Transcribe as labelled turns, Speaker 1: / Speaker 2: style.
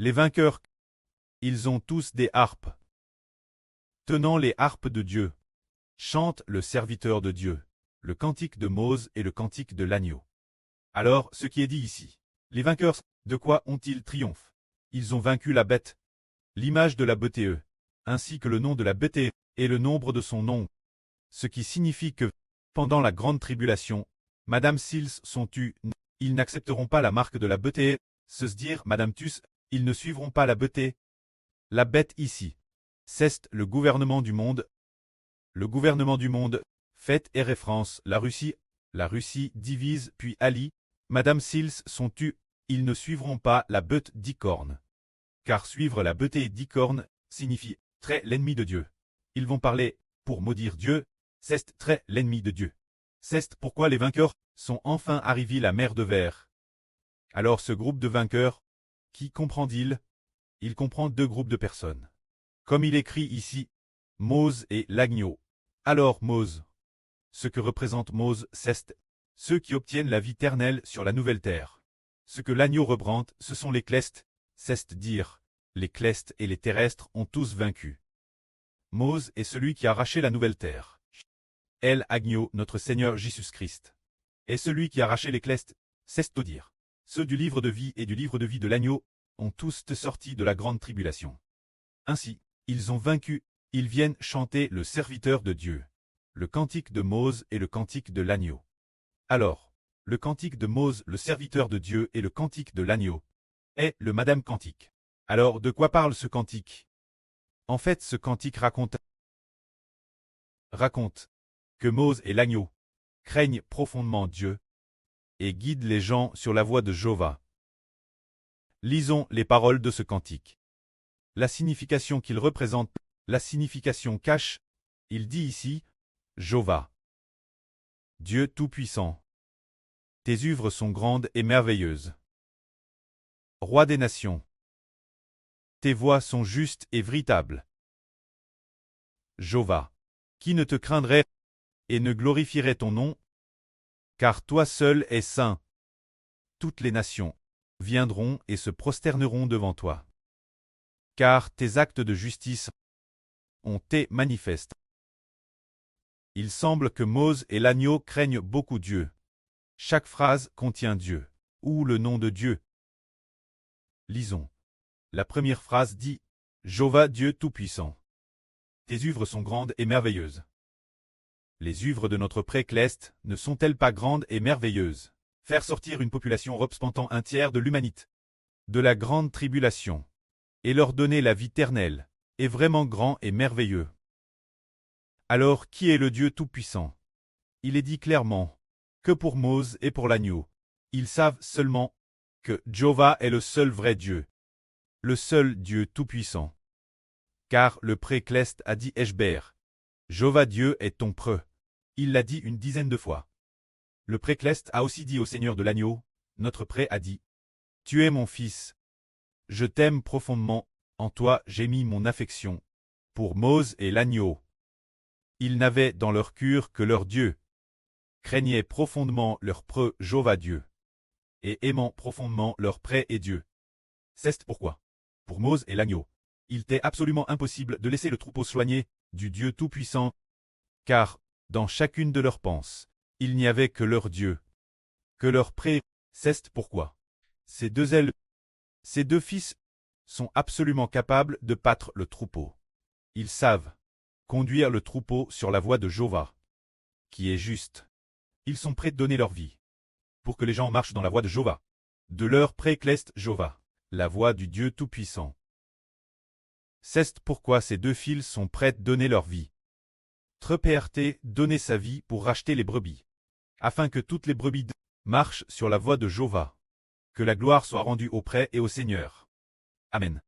Speaker 1: Les vainqueurs, ils ont tous des harpes. Tenant les harpes de Dieu, chante le serviteur de Dieu, le cantique de Mose et le cantique de l'agneau. Alors, ce qui est dit ici, les vainqueurs, de quoi ont-ils triomphe? Ils ont vaincu la bête, l'image de la beauté, ainsi que le nom de la beauté, et le nombre de son nom. Ce qui signifie que, pendant la grande tribulation, Madame Sils sont tues, ils n'accepteront pas la marque de la beauté, se dire Madame Tus, ils ne suivront pas la beauté. La bête ici, c'est le gouvernement du monde. Le gouvernement du monde, fait et référence, la Russie divise puis allie, Madame Sils sont tues, ils ne suivront pas la bête d'Icorne. Car suivre la beauté d'Icorne signifie très l'ennemi de Dieu. Ils vont parler, pour maudire Dieu, c'est très l'ennemi de Dieu. C'est pourquoi les vainqueurs sont enfin arrivés à la mer de verre. Alors ce groupe de vainqueurs, qui comprend-il? Il comprend deux groupes de personnes. Comme il écrit ici, Mose et l'agneau. Alors Mose. Ce que représente Mose, c'est ceux qui obtiennent la vie éternelle sur la nouvelle terre. Ce que l'agneau représente, ce sont les clestes, c'est-à-dire, les clestes et les terrestres ont tous vaincu. Mose est celui qui a arraché la nouvelle terre. El Agneau, notre Seigneur Jésus-Christ, est celui qui a arraché les clestes, c'est-à-dire, ceux du livre de vie et du livre de vie de l'agneau, ont tous sorti de la grande tribulation. Ainsi, ils ont vaincu, ils viennent chanter le serviteur de Dieu, le cantique de Mose et le cantique de l'agneau. Alors, le cantique de Mose, le serviteur de Dieu, et le cantique de l'agneau, est le Madame Cantique. Alors, de quoi parle ce cantique? En fait, ce cantique raconte que Mose et l'agneau craignent profondément Dieu et guident les gens sur la voie de Jéhovah. Lisons les paroles de ce cantique. La signification qu'il représente, la signification cache, il dit ici, Jéhovah, Dieu Tout-Puissant, tes œuvres sont grandes et merveilleuses. Roi des nations, tes voies sont justes et véritables. Jéhovah, qui ne te craindrait et ne glorifierait ton nom? Car toi seul es saint. Toutes les nations viendront et se prosterneront devant toi. Car tes actes de justice ont été manifestes. Il semble que Mose et l'agneau craignent beaucoup Dieu. Chaque phrase contient Dieu, ou le nom de Dieu. Lisons. La première phrase dit « Jéhovah Dieu Tout-Puissant. Tes œuvres sont grandes et merveilleuses. » Les œuvres de notre pré-cleste ne sont-elles pas grandes et merveilleuses? Faire sortir une population représentant un tiers de l'humanité de la grande tribulation et leur donner la vie éternelle est vraiment grand et merveilleux. Alors, qui est le Dieu Tout-Puissant? Il est dit clairement que pour Mose et pour l'agneau, ils savent seulement que Jéhovah est le seul vrai Dieu, le seul Dieu Tout-Puissant. Car le pré-cleste a dit Eshber, Jéhovah Dieu est ton preux. Il l'a dit une dizaine de fois. Le pré-cleste a aussi dit au Seigneur de l'agneau, notre pré a dit, tu es mon fils. Je t'aime profondément, en toi j'ai mis mon affection. Pour Mose et l'agneau. Ils n'avaient dans leur cœur que leur Dieu, craignaient profondément leur preux Jéhovah Dieu, et aimant profondément leur pré et Dieu. C'est pourquoi, pour Mose et l'agneau, il était absolument impossible de laisser le troupeau soigné du Dieu Tout-Puissant, car, dans chacune de leurs pensées, il n'y avait que leur Dieu, que leur pré. C'est pourquoi ces deux fils sont absolument capables de battre le troupeau. Ils savent conduire le troupeau sur la voie de Jéhovah, qui est juste. Ils sont prêts de donner leur vie pour que les gens marchent dans la voie de Jéhovah, de leur pré-cleste Jéhovah, la voie du Dieu Tout-Puissant. C'est pourquoi ces deux fils sont prêts de donner leur vie. Treprt donner sa vie pour racheter les brebis, afin que toutes les brebis marchent sur la voie de Jéhovah. Que la gloire soit rendue au prêtre et au Seigneur. Amen.